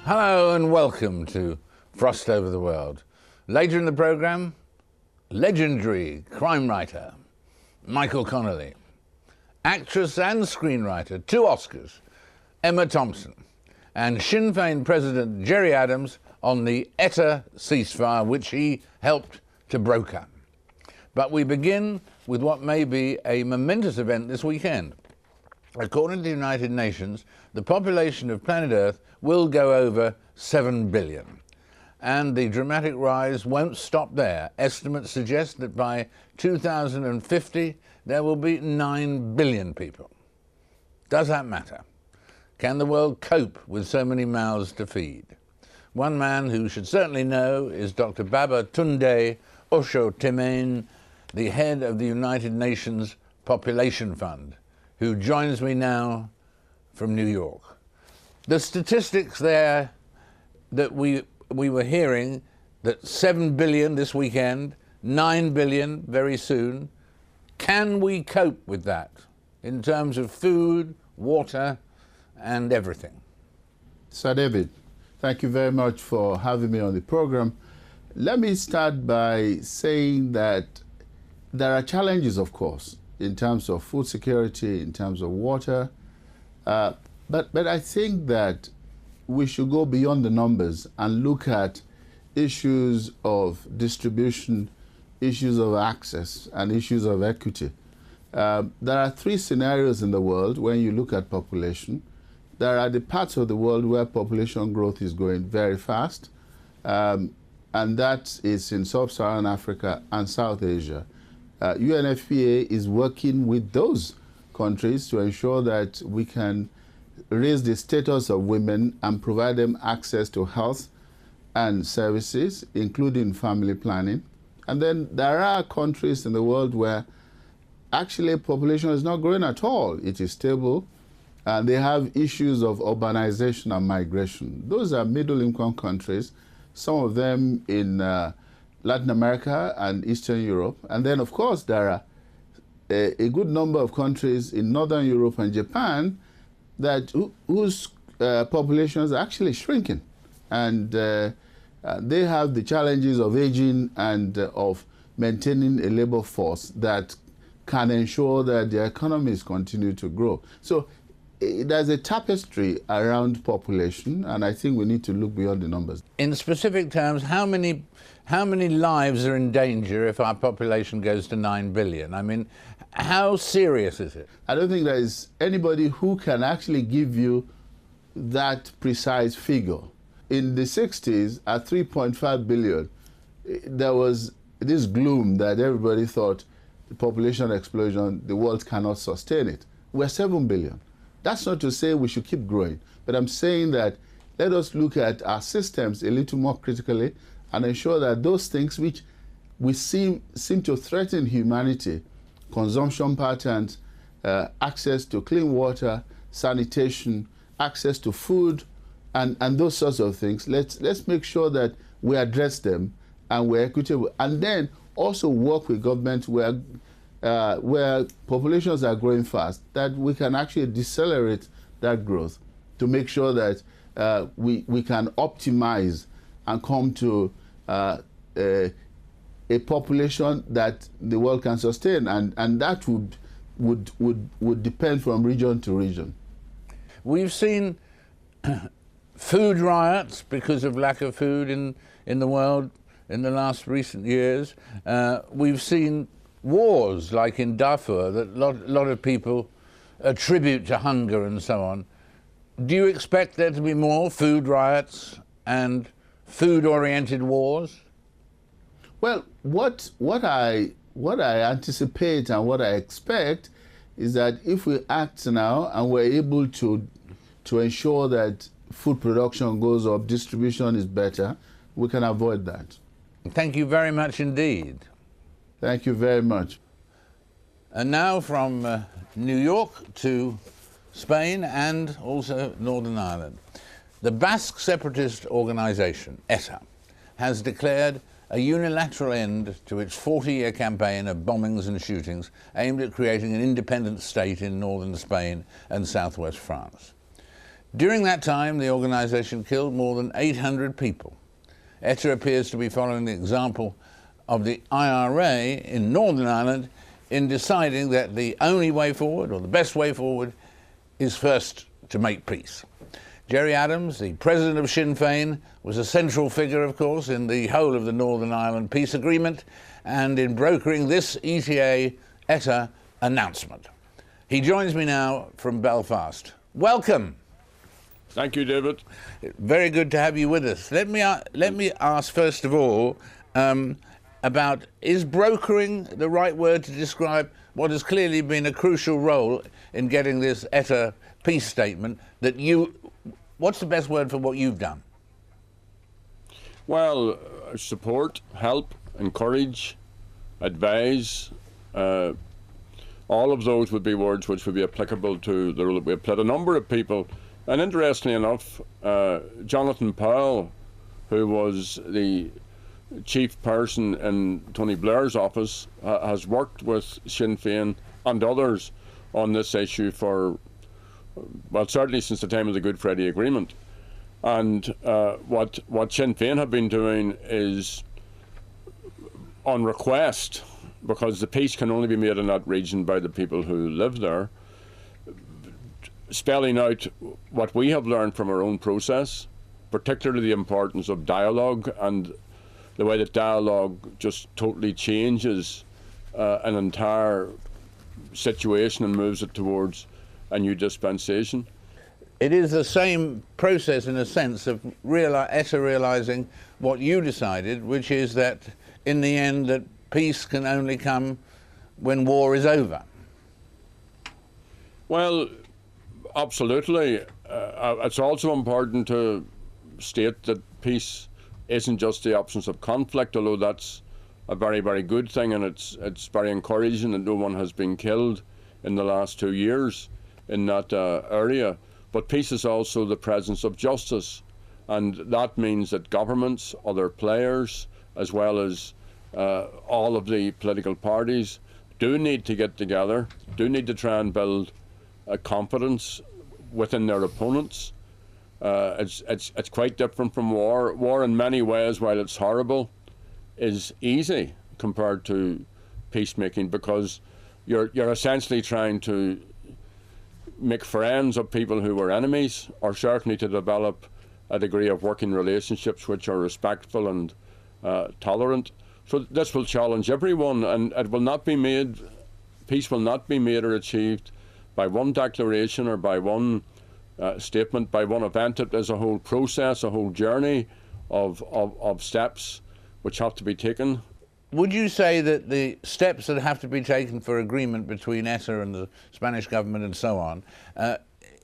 Hello and welcome to Frost Over the World. Later in the programme, legendary crime writer Michael Connolly, actress and screenwriter, 2 Oscars, Emma Thompson, and Sinn Féin President Gerry on the ETA ceasefire which he helped to broker. But we begin with what may be a momentous event this weekend. According to the United Nations, the population of planet Earth will go over 7 billion. And the dramatic rise won't stop there. Estimates suggest that by 2050, there will be 9 billion people. Does that matter? Can the world cope with so many mouths to feed? One man who should certainly know is Dr. Babatunde Osotimehin, the head of the United Nations Population Fund, who joins me now from New York. The statistics there that we were hearing, that 7 billion this weekend, 9 billion very soon. Can we cope with that in terms of food, water, and everything? Sir David, thank you very much for having me on the program. Let me start by saying that there are challenges, of course, in terms of food security, in terms of water, but I think that we should go beyond the numbers and look at issues of distribution, issues of access, and issues of equity. There are 3 scenarios in the world when you look at population. There are the parts of the world where population growth is going very fast, and that is in sub-Saharan Africa and South Asia. UNFPA is working with those countries to ensure that we can raise the status of women and provide them access to health and services, including family planning. And then there are countries in the world where actually population is not growing at all. It is stable, and they have issues of urbanization and migration. Those are middle-income countries, some of them in Latin America and Eastern Europe. And then, of course, there are a good number of countries in Northern Europe and Japan whose populations are actually shrinking. And they have the challenges of aging and of maintaining a labor force that can ensure that their economies continue to grow. So there's a tapestry around population, and I think we need to look beyond the numbers. In specific terms, how many lives are in danger if our population goes to 9 billion? I mean, how serious is it? I don't think there is anybody who can actually give you that precise figure. In the 60s, at 3.5 billion, there was this gloom that everybody thought the population explosion, the world cannot sustain it. We're 7 billion. That's not to say we should keep growing, but I'm saying that let us look at our systems a little more critically and ensure that those things which we seem to threaten humanity, consumption patterns, access to clean water, sanitation, access to food, and those sorts of things, let's make sure that we address them and we're equitable. And then also work with governments where populations are growing fast, that we can actually decelerate that growth to make sure that we can optimize and come to a population that the world can sustain, and that would depend from region to region. We've seen food riots because of lack of food in the world in the last recent years. We've seen wars like in Darfur that a lot of people attribute to hunger and so on. Do you expect there to be more food riots and food-oriented wars? Well, what I anticipate and what I expect is that if we act now and we're able to ensure that food production goes up, distribution is better, we can avoid that. Thank you very much indeed. Thank you very much. And now from New York to Spain and also Northern Ireland. The Basque separatist organisation, ETA, has declared a unilateral end to its 40-year campaign of bombings and shootings aimed at creating an independent state in northern Spain and southwest France. During that time, the organisation killed more than 800 people. ETA appears to be following the example of the IRA in Northern Ireland in deciding that the only way forward, or the best way forward, is first to make peace. Gerry Adams, the president of Sinn Féin, was a central figure, of course, in the whole of the Northern Ireland peace agreement and in brokering this ETA announcement. He joins me now from Belfast. Welcome. Thank you, David. Very good to have you with us. Let me ask first of all about, is brokering the right word to describe what has clearly been a crucial role in getting this ETA peace statement that you, what's the best word for what you've done? Well, support, help, encourage, advise, all of those would be words which would be applicable to the role that we have played. A number of people, and interestingly enough, Jonathan Powell, who was the chief person in Tony Blair's office, has worked with Sinn Féin and others on this issue for, well, certainly since the time of the Good Friday Agreement. And what Sinn Féin have been doing is, on request, because the peace can only be made in that region by the people who live there, spelling out what we have learned from our own process, particularly the importance of dialogue and the way that dialogue just totally changes an entire situation and moves it towards a new dispensation. It is the same process in a sense of ETA realising what you decided, which is that in the end that peace can only come when war is over. Well, absolutely. It's also important to state that peace isn't just the absence of conflict, although that's a very, very good thing, and it's very encouraging that no one has been killed in the last 2 years in that area. But peace is also the presence of justice, and that means that governments, other players, as well as all of the political parties do need to get together, do need to try and build confidence within their opponents. It's quite different from war. War in many ways, while it's horrible, is easy compared to peacemaking, because you're essentially trying to make friends of people who were enemies, or certainly to develop a degree of working relationships which are respectful and tolerant. So this will challenge everyone, and it will not be made, peace will not be made or achieved by one declaration or by one statement, by one event. It is a whole process, a whole journey of steps which have to be taken. Would you say that the steps that have to be taken for agreement between ETA and the Spanish government and so on,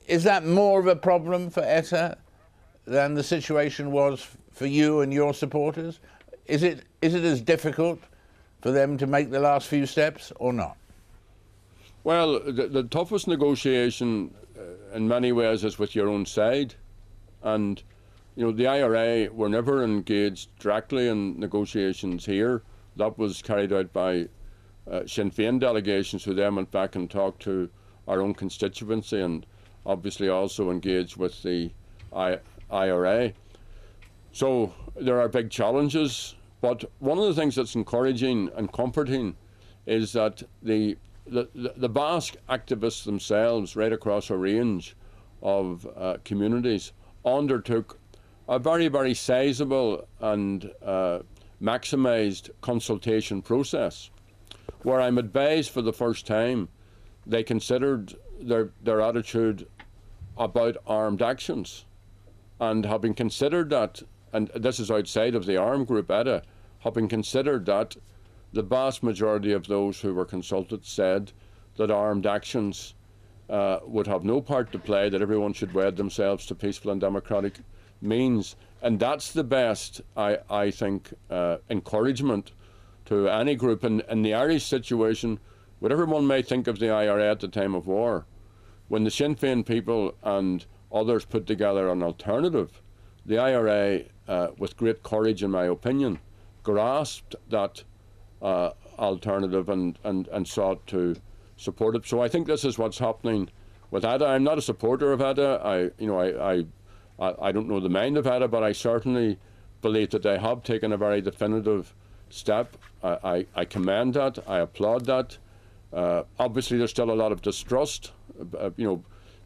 is that more of a problem for ETA than the situation was for you and your supporters? Is it as difficult for them to make the last few steps or not? Well, the toughest negotiation in many ways is with your own side. And, you know, the IRA were never engaged directly in negotiations here. That was carried out by Sinn Féin delegations, who then went back and talked to our own constituency and obviously also engaged with the IRA. So there are big challenges, but one of the things that's encouraging and comforting is that the Basque activists themselves, right across a range of communities, undertook a very, very sizable and maximised consultation process, where I'm advised for the first time they considered their attitude about armed actions, and having considered that, and this is outside of the armed group ETA, having considered that, the vast majority of those who were consulted said that armed actions would have no part to play, that everyone should wed themselves to peaceful and democratic means. And that's the best, I think, encouragement to any group. In the Irish situation, whatever one may think of the IRA at the time of war, when the Sinn Féin people and others put together an alternative, the IRA, with great courage in my opinion, grasped that alternative and sought to support it. So I think this is what's happening with Ada. I'm not a supporter of Ada. I don't know the mind of Ada, but I certainly believe that they have taken a very definitive step. I commend that. I applaud that. Obviously, there's still a lot of distrust.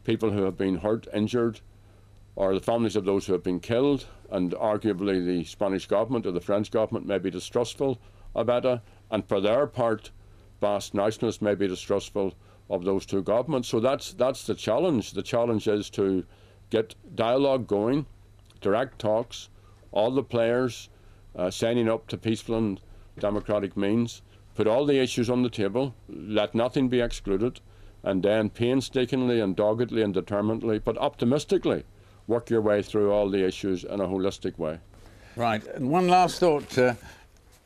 People who have been hurt, injured, or the families of those who have been killed, and arguably the Spanish government or the French government may be distrustful of Ada, and for their part, Basque nationalists may be distrustful of those two governments. So that's the challenge. The challenge is to get dialogue going, direct talks, all the players signing up to peaceful and democratic means, put all the issues on the table, let nothing be excluded, and then painstakingly and doggedly and determinedly, but optimistically, work your way through all the issues in a holistic way. Right, and one last thought.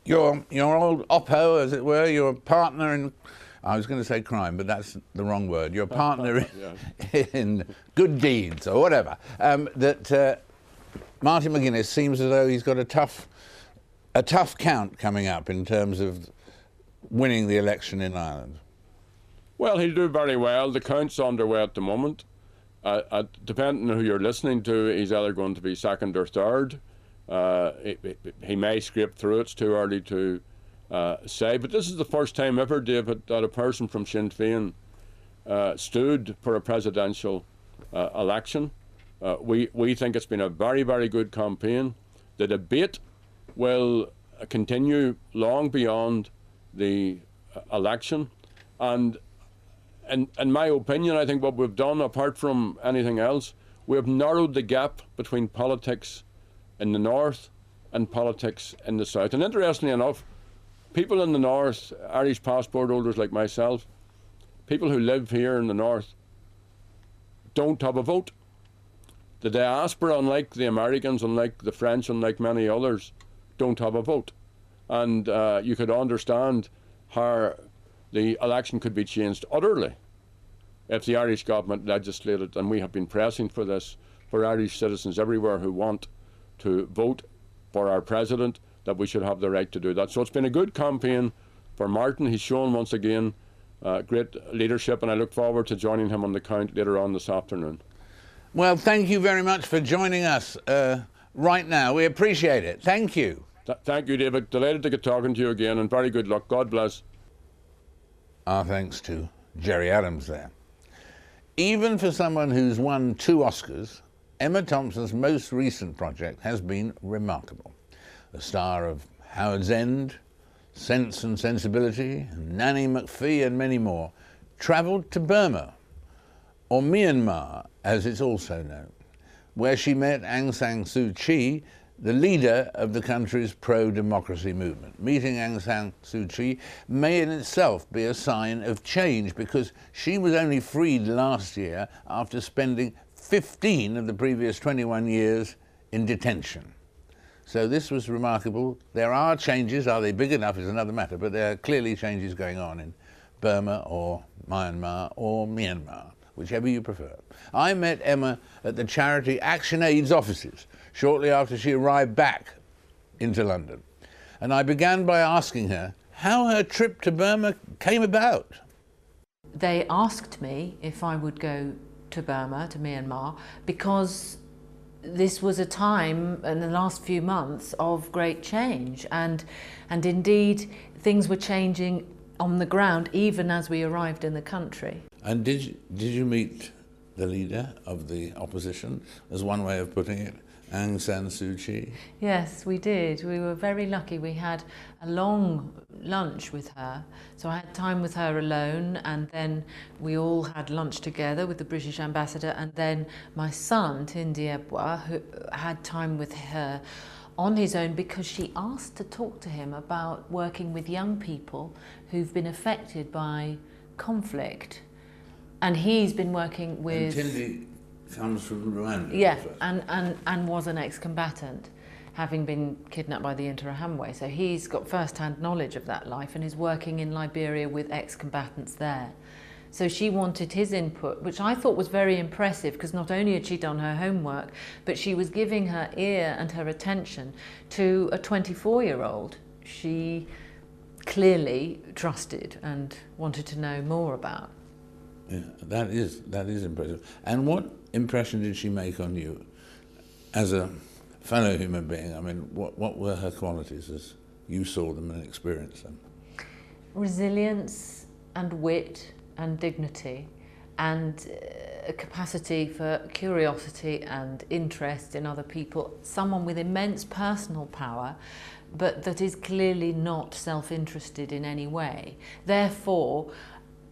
Your old oppo, as it were, your partner in, I was going to say crime, but that's the wrong word, your partner in good deeds, or whatever, that Martin McGuinness seems as though he's got a tough count coming up in terms of winning the election in Ireland. Well, he'll do very well. The count's underway at the moment. Depending on who you're listening to, he's either going to be second or third. He may scrape through. It's too early to say. But this is the first time ever, David, that a person from Sinn Féin stood for a presidential election. We think it's been a very, very good campaign. The debate will continue long beyond the election. And in my opinion, I think what we've done, apart from anything else, we have narrowed the gap between politics in the north and politics in the south. And interestingly enough, people in the north, Irish passport holders like myself, people who live here in the north, don't have a vote. The diaspora, unlike the Americans, unlike the French, unlike many others, don't have a vote. And you could understand how the election could be changed utterly if the Irish government legislated, and we have been pressing for this, for Irish citizens everywhere who want to vote for our president, that we should have the right to do that. So it's been a good campaign for Martin. He's shown once again great leadership, and I look forward to joining him on the count later on this afternoon. Well, thank you very much for joining us right now. We appreciate it. Thank you. Thank you, David. Delighted to get talking to you again, and very good luck. God bless. Our thanks to Gerry Adams there. Even for someone who's won 2 Oscars, Emma Thompson's most recent project has been remarkable. The star of Howard's End, Sense and Sensibility, Nanny McPhee and many more, travelled to Burma, or Myanmar as it's also known, where she met Aung San Suu Kyi, the leader of the country's pro-democracy movement. Meeting Aung San Suu Kyi may in itself be a sign of change, because she was only freed last year after spending 15 of the previous 21 years in detention. So this was remarkable. There are changes. Are they big enough is another matter, but there are clearly changes going on in Burma or Myanmar or Myanmar, whichever you prefer. I met Emma at the charity ActionAid's offices shortly after she arrived back into London. And I began by asking her how her trip to Burma came about. They asked me if I would go to Burma, to Myanmar, because this was a time in the last few months of great change, and indeed things were changing on the ground even as we arrived in the country. And did you meet the leader of the opposition, as one way of putting it, Aung San Suu Kyi? Yes, we did. We were very lucky. We had a long lunch with her. So I had time with her alone, and then we all had lunch together with the British ambassador, and then my son, Tindi Ebwa, who had time with her on his own, because she asked to talk to him about working with young people who've been affected by conflict. And he's been working with... And Tindi comes from Rwanda. Yeah, and was an ex-combatant, having been kidnapped by the Interahamwe. So he's got first-hand knowledge of that life and is working in Liberia with ex-combatants there. So she wanted his input, which I thought was very impressive, because not only had she done her homework, but she was giving her ear and her attention to a 24-year-old she clearly trusted and wanted to know more about. Yeah, that is impressive. And what impression did she make on you as a fellow human being? I mean, what were her qualities as you saw them and experienced them? Resilience and wit and dignity and a capacity for curiosity and interest in other people. Someone with immense personal power, but that is clearly not self-interested in any way. Therefore,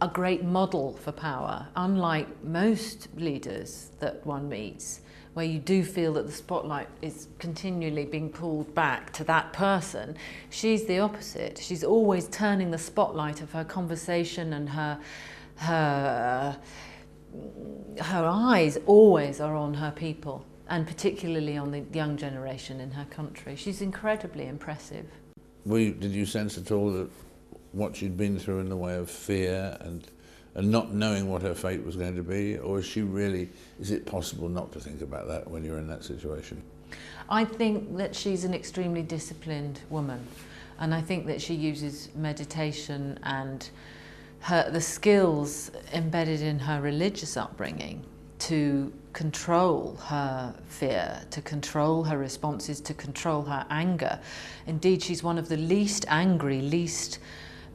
a great model for power, unlike most leaders that one meets, where you do feel that the spotlight is continually being pulled back to that person. She's the opposite. She's always turning the spotlight of her conversation, and her eyes always are on her people, and particularly on the young generation in her country. She's incredibly impressive. Did you sense at all that what she'd been through in the way of fear and not knowing what her fate was going to be, or is it possible not to think about that when you're in that situation? I think that she's an extremely disciplined woman, and I think that she uses meditation and the skills embedded in her religious upbringing to control her fear, to control her responses, to control her anger. Indeed, she's one of the least angry, least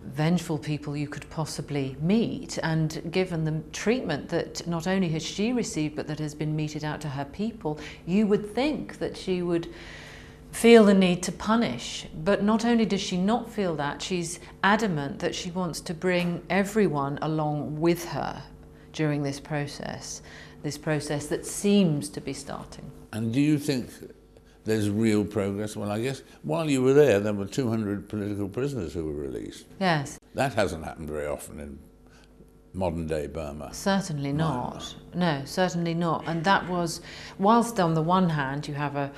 vengeful people you could possibly meet, and given the treatment that not only has she received but that has been meted out to her people, you would think that she would feel the need to punish. But not only does she not feel that, she's adamant that she wants to bring everyone along with her during this process that seems to be starting. And do you think there's real progress? Well, I guess while you were there were 200 political prisoners who were released. Yes. That hasn't happened very often in modern-day Burma. Certainly not. No, certainly not. And that was, whilst on the one hand you have a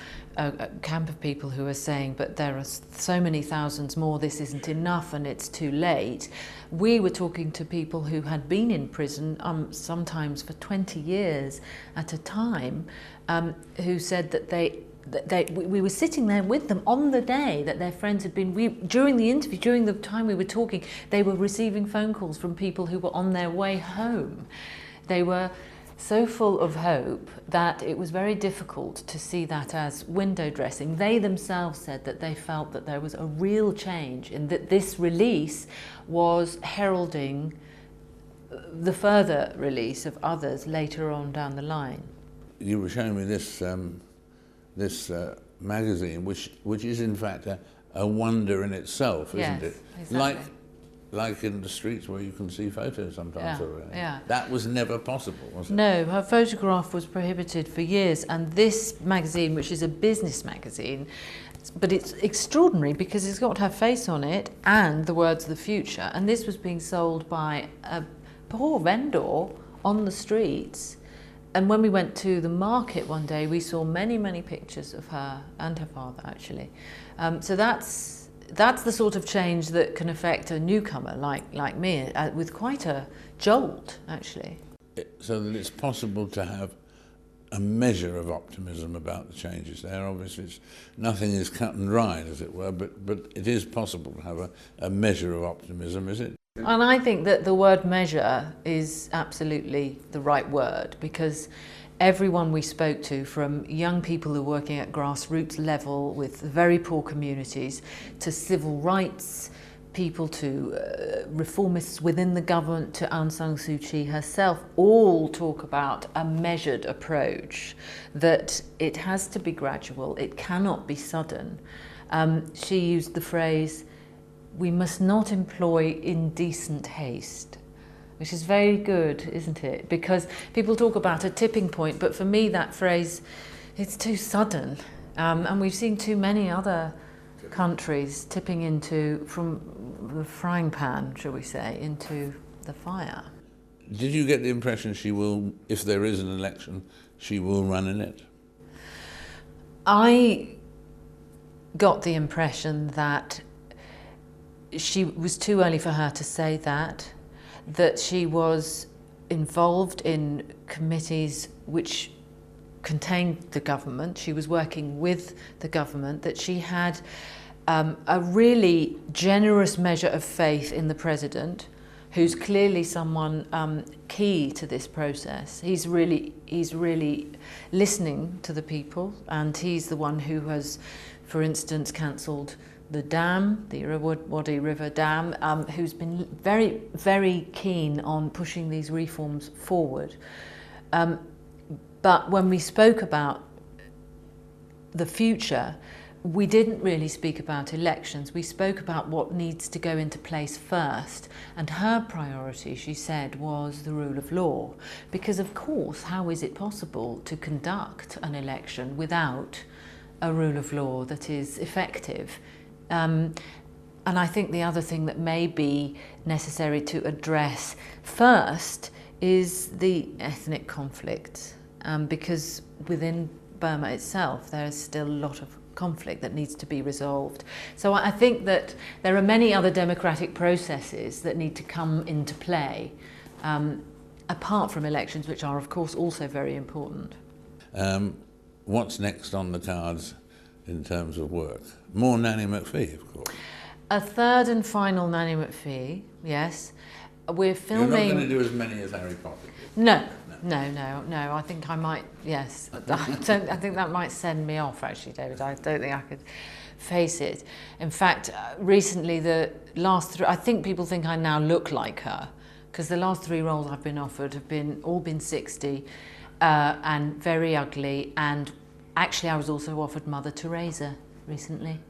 camp of people who are saying, but there are so many thousands more, this isn't enough and it's too late. We were talking to people who had been in prison sometimes for 20 years at a time, who said that we were sitting there with them on the day that their friends had been, during the interview, during the time we were talking, they were receiving phone calls from people who were on their way home. They were so full of hope that it was very difficult to see that as window dressing. They themselves said that they felt that there was a real change, in that this release was heralding the further release of others later on down the line. You were showing me this magazine, which is in fact a wonder in itself, isn't it? Exactly. Like in the streets where you can see photos sometimes already. Yeah. That was never possible, was it? No, her photograph was prohibited for years, and this magazine, which is a business magazine, but it's extraordinary because it's got her face on it and the words of the future, and this was being sold by a poor vendor on the streets. And when we went to the market one day, we saw many, many pictures of her and her father, actually. So that's the sort of change that can affect a newcomer like me, with quite a jolt, actually. So that it's possible to have a measure of optimism about the changes there. Obviously, nothing is cut and dried, as it were, but it is possible to have a measure of optimism, is it? And I think that the word measure is absolutely the right word, because everyone we spoke to, from young people who are working at grassroots level with very poor communities, to civil rights people, to reformists within the government, to Aung San Suu Kyi herself, all talk about a measured approach, that it has to be gradual, it cannot be sudden. She used the phrase, "We must not employ indecent haste," which is very good, isn't it? Because people talk about a tipping point, but for me that phrase, it's too sudden. And we've seen too many other countries tipping from the frying pan, shall we say, into the fire. Did you get the impression she will, if there is an election, she will run in it? I got the impression that she was too early for her to say that she was involved in committees which contained the government. She was working with the government, that she had a really generous measure of faith in the president, who's clearly someone key to this process. He's really listening to the people, and he's the one who has, for instance, cancelled the dam, the Irrawaddy River Dam, who's been very, very keen on pushing these reforms forward. But when we spoke about the future, we didn't really speak about elections. We spoke about what needs to go into place first. And her priority, she said, was the rule of law. Because, of course, how is it possible to conduct an election without a rule of law that is effective? And I think the other thing that may be necessary to address first is the ethnic conflict, because within Burma itself there is still a lot of conflict that needs to be resolved. So I think that there are many other democratic processes that need to come into play, apart from elections, which are of course also very important. What's next on the cards in terms of work? More Nanny McPhee, of course. A third and final Nanny McPhee, yes. We're filming... You're not going to do as many as Harry Potter did? No. I think I might, yes. I think that might send me off, actually, David. I don't think I could face it. In fact, recently, the last three... I think people think I now look like her, because the last 3 roles I've been offered have all been 60 and very ugly, and actually, I was also offered Mother Teresa recently,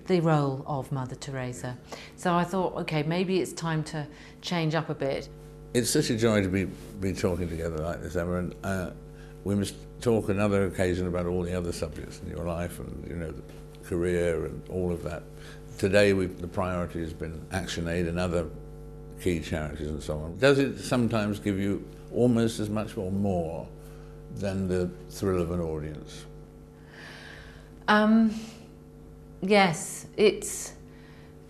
the role of Mother Teresa. So I thought, okay, maybe it's time to change up a bit. It's such a joy to be talking together like this, Emma, and we must talk another occasion about all the other subjects in your life and, you know, the career and all of that. Today, the priority has been Action Aid and other key charities and so on. Does it sometimes give you almost as much or more than the thrill of an audience? Yes, it's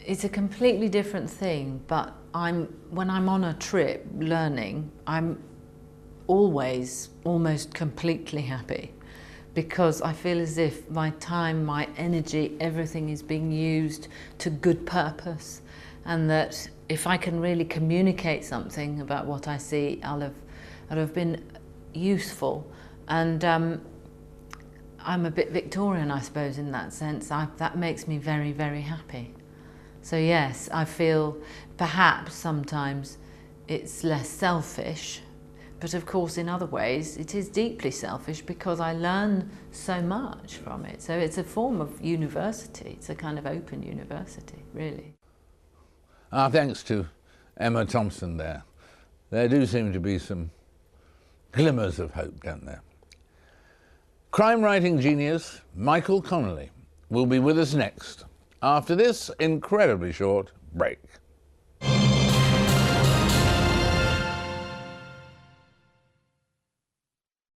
a completely different thing, but when I'm on a trip learning, I'm always almost completely happy, because I feel as if my time, my energy, everything is being used to good purpose, and that if I can really communicate something about what I see, I'll have been useful. And I'm a bit Victorian, I suppose, in that sense. That makes me very, very happy. So yes, I feel perhaps sometimes it's less selfish, but of course in other ways it is deeply selfish, because I learn so much from it. So it's a form of university. It's a kind of open university, really. Our thanks to Emma Thompson there. There do seem to be some glimmers of hope, don't there? Crime writing genius Michael Connelly will be with us next, after this incredibly short break.